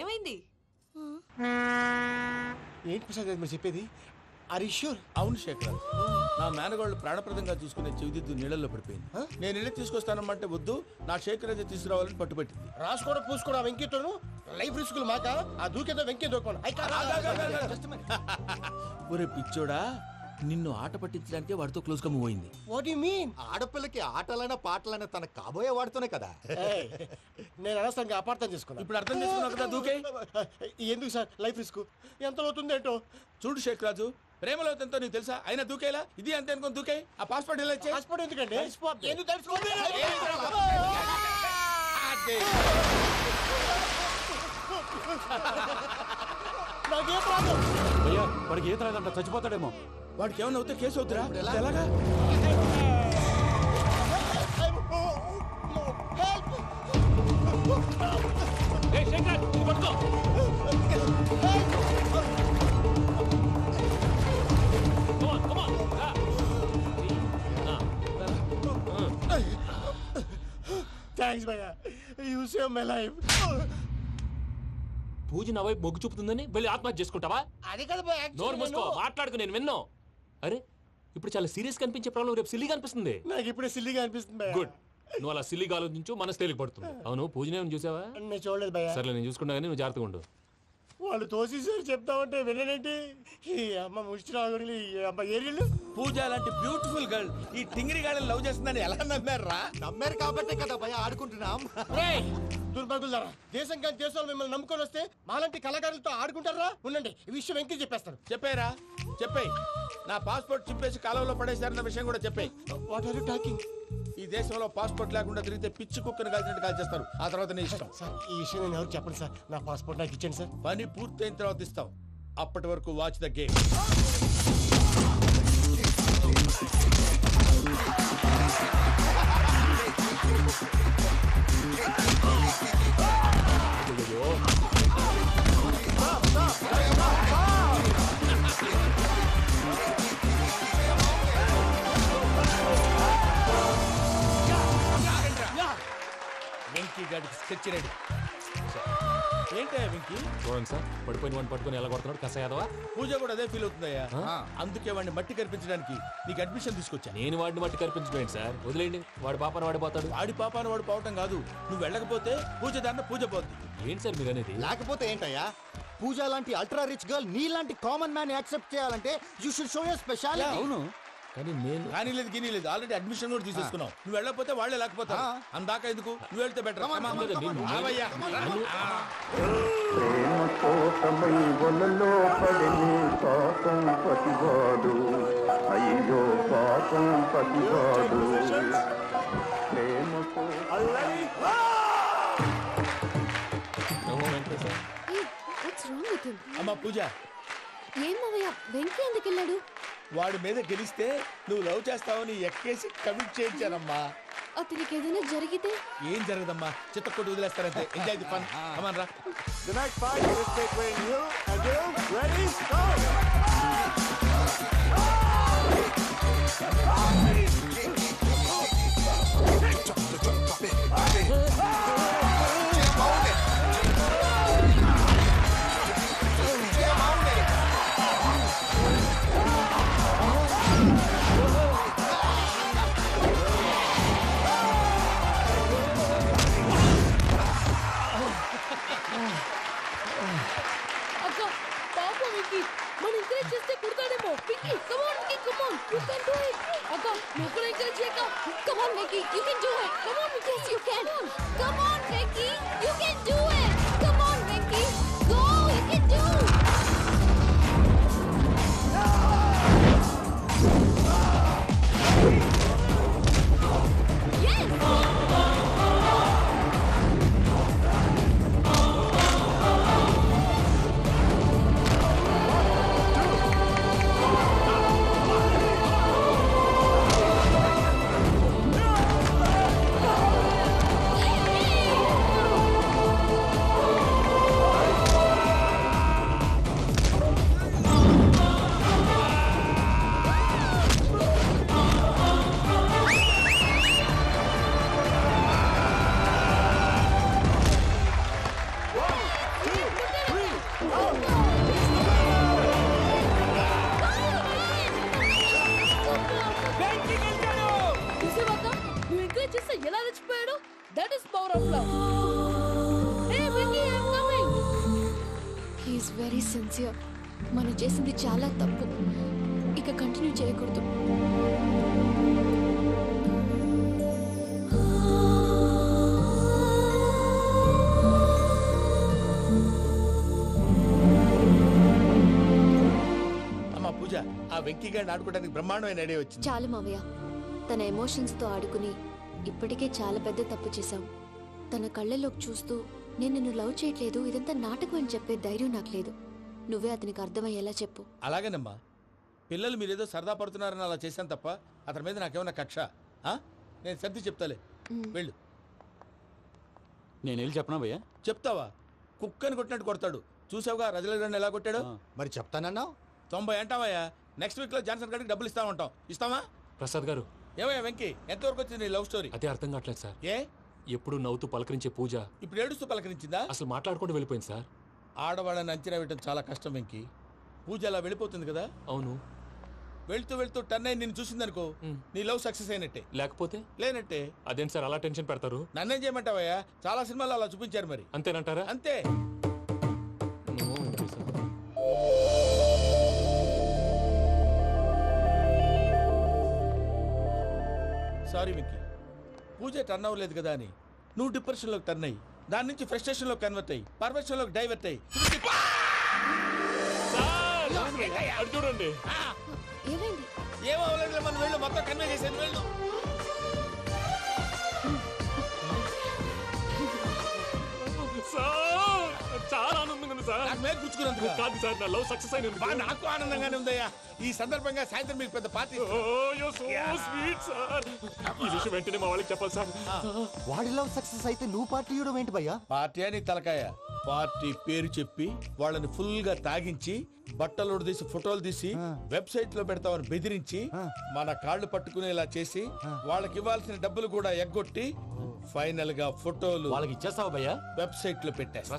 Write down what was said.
ఏమైంది? ఏంటి ప్రసాద్ గారు మీరు చెప్పేది? Are you sure? అవును శేఖర్, నా మేనగోళ్ళు ప్రాణప్రదంగా చూసుకునే చెవిదిద్దు నీళ్ళల్లో పడిపోయింది. నేను ఇళ్ళకి తీసుకొస్తానమ్మంటే వద్దు, నా శేఖర్ అయితే తీసుకురావాలని పట్టుబట్టింది. రాసుకోవడం పూసుకోవడం ఆ వెంకీతోను లైఫ్ రిస్కులు మాక ఆ దూకేదో వెంకీ దూకోను. ఒరే పిచ్చోడా, నిన్ను ఆట పట్టించడానికే వాడితో క్లోజ్ గా మూవ్ అయింది. What you mean? ఆడపిల్లకి ఆటలైనా పాటలైనా తన కాబోయే వాడితోనే కదా. నేను అనవసరంగా అపార్థం చేసుకున్నా. ఇప్పుడు అర్థం చేసుకున్నావు కదా, దూకే. ఎందుకు సార్ లైఫ్ రిస్క్? ఎంత అవుతుంది ఏంటో చూడు శేఖర్ రాజు, ప్రేమలో ఎంతో నీకు తెలుసా? అయినా దూకేలా ఇది అంతే అనుకుని దూకే. ఆ పాస్పోర్ట్ ఎలా ఇచ్చే? పాస్పోర్ట్ ఎందుకండి? ఎందుకు తెలుసుకోండి? నాకేం ప్రాబ్లం? అయ్యా వాడికి ఈత రాదంట, చచ్చిపోతాడేమో. వాడికి ఏమైనా అవుతే కేసు అవుతురా? ఎలాగా? థ్యాంక్స్ భయ్యా, యు సేవ్ మై లైఫ్. పూజ నా వైపు మొగ్గు చూపుతుందని వెళ్ళి ఆత్మహత్య చేసుకుంటావా? అది కదా భయ్యా, నోరు మూసుకో, మాట్లాడుకు, నేను విన్నో. అరే ఇప్పుడు చాలా సీరియస్ కనిపించే ప్రాబ్లం రేపు సిల్లీగా అనిపిస్తుంది. నాకు ఇప్పుడే సిల్లీగా అనిపిస్తుంది భయ్యా. గుడ్, నువ్వు అలా సిల్లీగా ఆలోచించు, మనసు తేలిక పడుతుంది. అవును, పూజనే చూసావా? నేను చూడలేదు భయ్యా. సర్లే, నేను చూసుకుంటా కానీ నువ్వు జాగ్రత్తగా ఉండు. వాళ్ళు తోసేసారు చెప్తామంటే విననేంటి? ఈ అమ్మ ముష్టి రాగుడి, ఈ అమ్మ ఏరియలు. పూజ లాంటి బ్యూటిఫుల్ గర్ల్ ఈ టింగిరి గాడిని లవ్ చేస్తుందని ఎలా నమ్మారా? నమ్మారు కాబట్టే కదా భయ ఆడుకుంటున్నాం. దుర్భగులారా, దేశం కానీ దేశాలు మిమ్మల్ని నమ్ముకొని వస్తే మాలాంటి కళాకారులతో ఆడుకుంటారా? ఉండండి, ఈ విషయం వెంకీ చెప్పేస్తాను. చెప్పేరా, చెప్పే. నా పాస్పోర్ట్ చింపేసి కాలంలో పడేశారన్న విషయం కూడా చెప్పే. What are you talking? ఈ దేశంలో పాస్పోర్ట్ లేకుండా తిరిగితే పిచ్చి కుక్కను కాల్చినట్టు కాల్చేస్తారు. ఆ తర్వాత నీ ఇష్టం. సార్ ఈ విషయం నేను ఎవరికి చెప్పండి సార్. నా పాస్పోర్ట్ నాకు ఇచ్చేయండి సార్. పని పూర్తయిన తర్వాత ఇస్తాం. అప్పటి వరకు వాచ్ ద గేమ్. వెంకీ గాడికి స్కెచ్ రెడీ. ఏంటయ్యా వెంకీ? చూడండి సార్, పడిపోయిన వాడిని పట్టుకొని ఎలా కొడుతున్నాడు కసయాదవా. పూజ కూడా అదే ఫీల్ అవుతుందయ్యా. అందుకే వాడిని మట్టి కనిపించడానికి నీకు అడ్మిషన్ తీసుకొచ్చాను. నేను వాడిని మట్టి కనిపించబోయింది సార్, వదిలేండి, వాడి పాపను వాడిపోతాడు. వాడి పాపాను వాడు పోవటం కాదు, నువ్వు వెళ్ళకపోతే పూజ దాన్న పూజ పోద్ది. ఏంటి సార్ మీరు అనేది? లేకపోతే ఏంటయ్యా, పూజ లాంటి అల్ట్రా రిచ్ గర్ల్ నీ లాంటి కామన్ మ్యాన్ యాక్సెప్ట్ చేయాలంటే you should show your speciality. అవును, కానీ నేను కానీ లేదు గిని లేదు, ఆల్రెడీ అడ్మిషన్ కూడా తీసేసుకున్నావు. నువ్వు వెళ్ళకపోతే వాళ్ళే లేకపోతారు. అందాక ఎందుకు, నువ్వు వెళ్తే బెటర్. ప్రేమ కోసమై వలలో పడని పాపం పతివాడు, అయ్యో పాపం పతివాడు. ప్రేమ అమ్మా పూజ, ఏం మావయ్య, వెంకీ ఎందుకు వెళ్ళాడు? వాడి మీద గెలిస్తే నువ్వు లవ్ చేస్తావని ఎక్కేసి కమిట్ చేయించానమ్మా. అతనికి ఏదైనా జరిగితే? ఏం జరగదమ్మా, చిత్తకొట్టు వదిలేస్తారంటే. Enjoy the fun. కమాన్ రా. The next fight is between you and you. Ready? Go! అక్క, పాపం వెంకీ, మనం ఎంకరేజ్ చేస్తే కుడతాడేమో. Venky, come on, Vicky, come on, you can do it. అక్క, నువ్వు కూడా ఎంకరేజ్ చేయక. Come on, Vicky, you can do it. Come on, Vicky, yes, you can. Come on, Vicky, you can do it. Come on, Vicky, go, you can do it. That is power of love. Hey, Vicky, I'm coming. He is very sincere. మనం చేసింది చాలా తప్పు. ఇక continue చేయకూడదు. అమ్మా పూజ, ఆ వెంకీ గారిని ఆడుకోవడానికి బ్రహ్మాండమైన ఐడియా వచ్చింది. చాలు మావయ్య. తన ఎమోషన్స్తో ఆడుకుని ఇప్పటికే చాలా పెద్ద తప్పు చేశావు. తన కళ్ళలోకి చూస్తూ నేను నిన్ను లవ్ చేయట్లేదు, ఇదంతా నాటకం అని చెప్పే ధైర్యం నాకు లేదు. నువ్వే అతనికి అర్థమయ్యేలా చెప్పు. అలాగేనమ్మా, పిల్లలు మీరేదో సరదా పడుతున్నారని అలా చేశాను తప్ప అతని మీద నాకేమన్నా కక్ష? నేను సర్ది చెప్తాలే, వెళ్ళు. నేను వెళ్ళి చెప్పనా భయ్యా? చెప్తావా? కుక్కని కొట్టినట్టు కొడతాడు. చూసావుగా రజలగడ్ని ఎలా కొట్టాడు? మరి చెప్తానన్నావు. 90 అంటావయ్యా. నెక్స్ట్ వీక్ లో జాన్సన్ గారికి డబ్బులు ఇస్తామంటాం. ఇస్తావా? ప్రసాద్ గారు, ఏమయ్యా వెంకీ, ఎంతవరకు వచ్చింది నీ లవ్ స్టోరీ? అదే అర్థం కావట్లేదు సార్. ఏ ఎప్పుడు నవ్వుతూ పలకరించే పూజ ఇప్పుడు ఏడుస్తూ పలకరించిందా? అసలు మాట్లాడుకుంటూ వెళ్ళిపోయింది సార్. ఆడవాళ్ళని అంచనా వేయటం చాలా కష్టం వెంకీ. పూజ అలా వెళ్ళిపోతుంది కదా. అవును. వెళ్తూ వెళ్తూ టర్న్ అయి నిన్ను చూసిందనుకో, నీ లవ్ సక్సెస్ అయినట్టే. లేకపోతే లేనట్టే. అదేంటి సార్ అలా టెన్షన్ పెడతారు? నన్నేం చేయమంటావయ్యా? చాలా సినిమాలు అలా చూపించారు మరి. అంతేనంటారా? అంతే. No Venky sir. Sorry Venky, Pooja turn అవ్వలేదు కదా అని నువ్వు డిప్రెషన్లోకి టర్న్ అయ్యి దాని నుంచి ఫ్రస్ట్రేషన్లో కన్వర్ట్ అయ్యి పర్వర్షన్లోకి డైవర్ట్ అయ్యి సార్, అటు చూడండి. ఏమైంది? ఏమో అవ్వలేదు, మనం వెళ్ళు, మొత్తం కన్వే చేసేది వెళ్ళు. సార్, చాలా ఆనందంగా ఉంది సార్. నాకు మీద గుచ్చుకున్నందుకు కాదు సార్, నా లవ్ సక్సెస్ అయినందుకు. నాకు ఆనందంగానే ఉందయ్యా. ఈ సందర్భంగా సాయంత్రం మీకు పెద్ద పార్టీ. Sweet sir. ఈ విషయం వెంటనే మా వాళ్ళకి చెప్పాలి సార్. వాడి లవ్ సక్సెస్ అయితే నువ్వు పార్టీ ఇవ్వడం ఏంటి భయ్యా? పార్టీ అని తలకాయ. పార్టీ పేరు చెప్పి వాళ్ళని ఫుల్ గా తాగించి బట్టలు తీసి ఫోటోలు తీసి వెబ్సైట్ లో పెడతామని బెదిరించి మన కాళ్ళు పట్టుకునేలా చేసి వాళ్ళకి ఇవ్వాల్సిన డబ్బులు కూడా ఎగ్గొట్టి ఫైనల్ గా ఫోటోలు వాళ్ళకి ఇచ్చేస్తావా భయ్యా? వెబ్సైట్ లో పెట్టేస్తా.